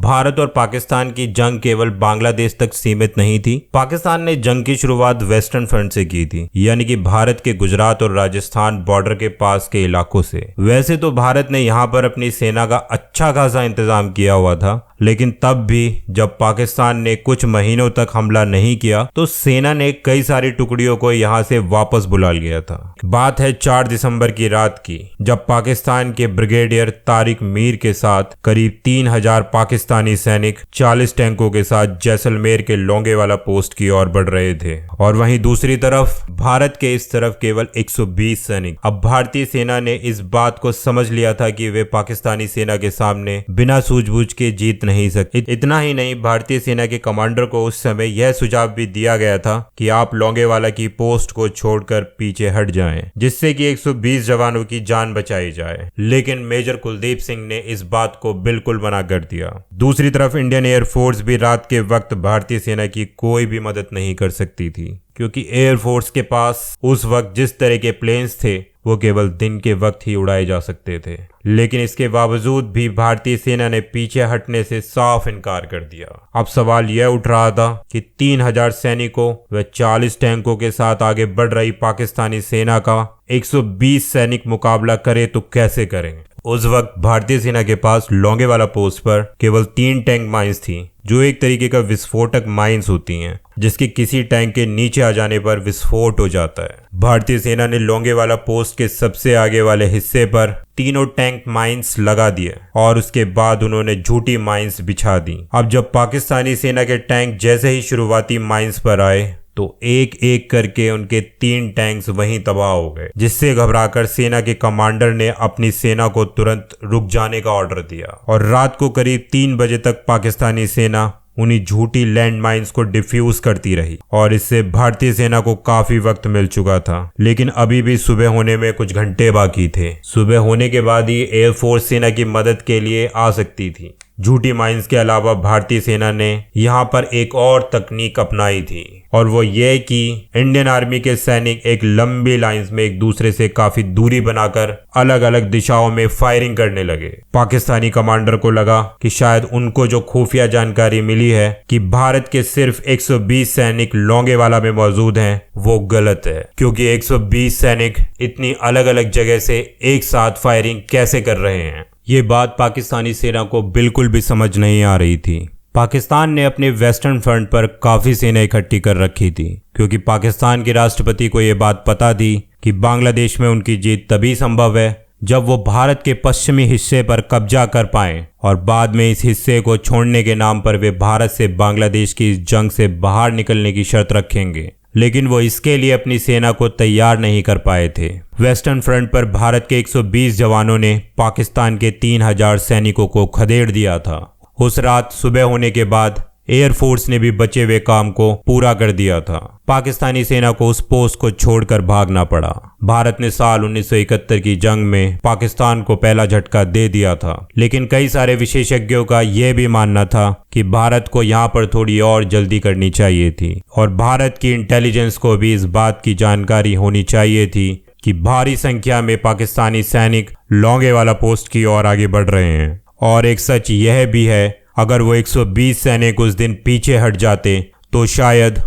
भारत और पाकिस्तान की जंग केवल बांग्लादेश तक सीमित नहीं थी। पाकिस्तान ने जंग की शुरुआत वेस्टर्न फ्रंट से की थी, यानी कि भारत के गुजरात और राजस्थान बॉर्डर के पास के इलाकों से। वैसे तो भारत ने यहाँ पर अपनी सेना का अच्छा खासा इंतजाम किया हुआ था, लेकिन तब भी जब पाकिस्तान ने कुछ महीनों तक हमला नहीं किया तो सेना ने कई सारी टुकड़ियों को यहाँ से वापस बुला लिया था। बात है 4 दिसंबर की रात की, जब पाकिस्तान के ब्रिगेडियर तारिक मीर के साथ करीब 3000 पाकिस्तानी सैनिक 40 टैंकों के साथ जैसलमेर के लोंगेवाला पोस्ट की ओर बढ़ रहे थे, और वहीं दूसरी तरफ भारत के इस तरफ केवल 120 सैनिक। अब भारतीय सेना ने इस बात को समझ लिया था कि वे पाकिस्तानी सेना के सामने बिना सूझबूझ के जीत नहीं सकते। इतना ही नहीं, भारतीय सेना के कमांडर को उस समय यह सुझाव भी दिया गया था कि आप लोंगेवाला की पोस्ट को छोड़कर पीछे हट जाएं, जिससे कि 120 जवानों की जान बचाई जाए। लेकिन मेजर कुलदीप सिंह ने इस बात को बिल्कुल मना कर दिया। दूसरी तरफ इंडियन एयरफोर्स भी रात के वक्त भारतीय सेना की कोई भी मदद नहीं कर सकती थी, क्योंकि एयरफोर्स के पास उस वक्त जिस तरह के प्लेन्स थे वो केवल दिन के वक्त ही उड़ाए जा सकते थे। लेकिन इसके बावजूद भी भारतीय सेना ने पीछे हटने से साफ इनकार कर दिया। अब सवाल यह उठ रहा था कि 3000 सैनिकों व 40 टैंकों के साथ आगे बढ़ रही पाकिस्तानी सेना का 120 सैनिक मुकाबला करे तो कैसे करेंगे। उस वक्त भारतीय सेना के पास लोंगेवाला पोस्ट पर केवल 3 टैंक माइंस थी, जो एक तरीके का विस्फोटक माइंस होती हैं, जिसके किसी टैंक के नीचे आ जाने पर विस्फोट हो जाता है। भारतीय सेना ने लोंगेवाला पोस्ट के सबसे आगे वाले हिस्से पर तीनों टैंक माइंस लगा दिए और उसके बाद उन्होंने झूठी माइंस बिछा दी। अब जब पाकिस्तानी सेना के टैंक जैसे ही शुरुआती माइंस पर आए तो एक एक करके उनके 3 टैंक्स वहीं तबाह हो गए, जिससे घबराकर सेना के कमांडर ने अपनी सेना को तुरंत रुक जाने का ऑर्डर दिया और रात को करीब 3 बजे तक पाकिस्तानी सेना उन्हीं झूठी लैंड माइंस को डिफ्यूज करती रही, और इससे भारतीय सेना को काफी वक्त मिल चुका था। लेकिन अभी भी सुबह होने में कुछ घंटे बाकी थे। सुबह होने के बाद ही एयरफोर्स सेना की मदद के लिए आ सकती थी। झूठी माइंस के अलावा भारतीय सेना ने यहाँ पर एक और तकनीक अपनाई थी, और वो ये कि इंडियन आर्मी के सैनिक एक लंबी लाइंस में एक दूसरे से काफी दूरी बनाकर अलग अलग दिशाओं में फायरिंग करने लगे। पाकिस्तानी कमांडर को लगा कि शायद उनको जो खुफिया जानकारी मिली है कि भारत के सिर्फ 120 सैनिक लोंगेवाला में मौजूद हैं, वो गलत है, क्योंकि 120 सैनिक इतनी अलग अलग जगह से एक साथ फायरिंग कैसे कर रहे हैं। ये बात पाकिस्तानी सेना को बिल्कुल भी समझ नहीं आ रही थी। पाकिस्तान ने अपने वेस्टर्न फ्रंट पर काफ़ी सेना इकट्ठी कर रखी थी, क्योंकि पाकिस्तान के राष्ट्रपति को ये बात पता थी कि बांग्लादेश में उनकी जीत तभी संभव है जब वो भारत के पश्चिमी हिस्से पर कब्जा कर पाएं, और बाद में इस हिस्से को छोड़ने के नाम पर वे भारत से बांग्लादेश की इस जंग से बाहर निकलने की शर्त रखेंगे। लेकिन वो इसके लिए अपनी सेना को तैयार नहीं कर पाए थे। वेस्टर्न फ्रंट पर भारत के 120 जवानों ने पाकिस्तान के 3000 सैनिकों को खदेड़ दिया था। उस रात सुबह होने के बाद एयरफोर्स ने भी बचे हुए काम को पूरा कर दिया था। पाकिस्तानी सेना को उस पोस्ट को छोड़कर भागना पड़ा। भारत ने साल 1971 की जंग में पाकिस्तान को पहला झटका दे दिया था, लेकिन कई सारे विशेषज्ञों का यह भी मानना था कि भारत को यहाँ पर थोड़ी और जल्दी करनी चाहिए थी, और भारत की इंटेलिजेंस को भी इस बात की जानकारी होनी चाहिए थी कि भारी संख्या में पाकिस्तानी सैनिक लोंगेवाला पोस्ट की ओर आगे बढ़ रहे हैं। और एक सच यह भी है, अगर वो 120 सैनिक उस दिन पीछे हट जाते तो शायद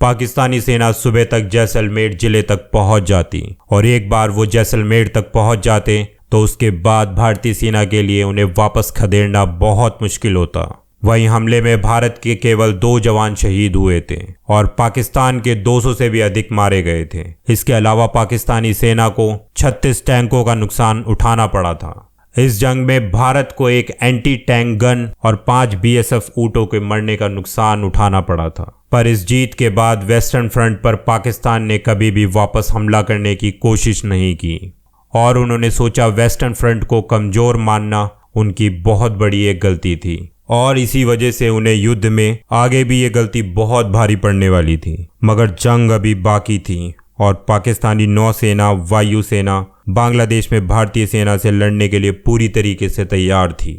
पाकिस्तानी सेना सुबह तक जैसलमेर जिले तक पहुंच जाती, और एक बार वो जैसलमेर तक पहुंच जाते तो उसके बाद भारतीय सेना के लिए उन्हें वापस खदेड़ना बहुत मुश्किल होता। वहीं हमले में भारत के केवल 2 जवान शहीद हुए थे और पाकिस्तान के 200 से भी अधिक मारे गए थे। इसके अलावा पाकिस्तानी सेना को 36 टैंकों का नुकसान उठाना पड़ा था। इस जंग में भारत को एक एंटी टैंक गन और 5 BSF ऊँटों के मरने का नुकसान उठाना पड़ा था। पर इस जीत के बाद वेस्टर्न फ्रंट पर पाकिस्तान ने कभी भी वापस हमला करने की कोशिश नहीं की, और उन्होंने सोचा वेस्टर्न फ्रंट को कमजोर मानना उनकी बहुत बड़ी एक गलती थी, और इसी वजह से उन्हें युद्ध में आगे भी ये गलती बहुत भारी पड़ने वाली थी। मगर जंग अभी बाकी थी, और पाकिस्तानी नौसेना, वायुसेना बांग्लादेश में भारतीय सेना से लड़ने के लिए पूरी तरीके से तैयार थी।